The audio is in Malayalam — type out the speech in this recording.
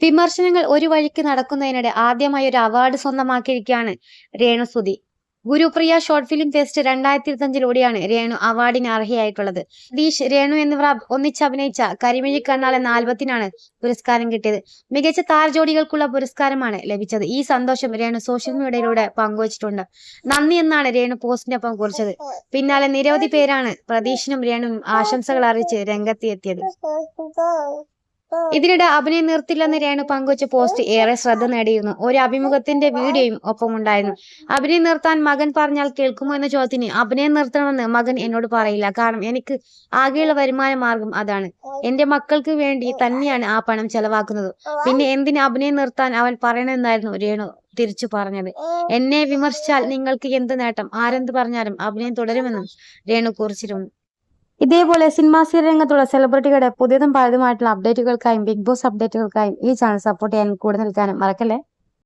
വിമർശനങ്ങൾ ഒരു വഴിക്ക് നടക്കുന്നതിനിടെ ആദ്യമായി ഒരു അവാർഡ് സ്വന്തമാക്കിയിരിക്കുകയാണ് Renu Sudhi. Gurupriya short film fest 2025-ലൂടെയാണ് രേണു അവാർഡിന് അർഹയായിട്ടുള്ളത്. സതീഷ്, രേണു എന്നിവർ ഒന്നിച്ചഭിനയിച്ച കരിമിഴി കണ്ണാൾ എന്ന ആൽബത്തിനാണ് പുരസ്കാരം കിട്ടിയത്. മികച്ച താരജോഡികൾക്കുള്ള പുരസ്കാരമാണ് ലഭിച്ചത്. ഈ സന്തോഷം രേണു സോഷ്യൽ മീഡിയയിലൂടെ പങ്കുവച്ചിട്ടുണ്ട്. നന്ദി എന്നാണ് രേണു പോസ്റ്റിനൊപ്പം കുറിച്ചത്. പിന്നാലെ നിരവധി പേരാണ് പ്രതീഷിനും രേണുവും ആശംസകൾ അറിയിച്ച് രംഗത്തെത്തിയത്. ഇതിനിടെ അഭിനയം നിർത്തില്ലെന്ന് രേണു പങ്കുവച്ച പോസ്റ്റ് ഏറെ ശ്രദ്ധ നേടിയിരുന്നു. ഒരു അഭിമുഖത്തിന്റെ വീഡിയോയും ഒപ്പമുണ്ടായിരുന്നു. അഭിനയം നിർത്താൻ മകൻ പറഞ്ഞാൽ കേൾക്കുമോ എന്ന ചോദ്യത്തിന്, അഭിനയം നിർത്തണമെന്ന് മകൻ എന്നോട് പറയില്ല. കാരണം എനിക്ക് ആകെയുള്ള വരുമാന മാർഗം അതാണ്. എന്റെ മക്കൾക്ക് വേണ്ടി തന്നെയാണ് ആ പണം ചെലവാക്കുന്നത്. പിന്നെ എന്തിന് അഭിനയം നിർത്താൻ അവൻ പറയണമെന്നായിരുന്നു രേണു തിരിച്ചു പറഞ്ഞത്. എന്നെ വിമർശിച്ചാൽ നിങ്ങൾക്ക് എന്ത് നേട്ടം? ആരെന്ത് പറഞ്ഞാലും അഭിനയം തുടരുമെന്നും രേണു കുറിച്ചിരുന്നു. ഇതേപോലെ സിനിമാ രംഗത്തുള്ള സെലിബ്രിറ്റികളുടെ പുതിയതും പഴയതുമായിട്ടുള്ള അപ്ഡേറ്റുകൾക്കായും ബിഗ് ബോസ് അപ്ഡേറ്റുകൾക്കായും ഈ ചാനൽ സപ്പോർട്ട് ചെയ്യാനും കൂടെ നിൽക്കാനും മറക്കല്ലേ.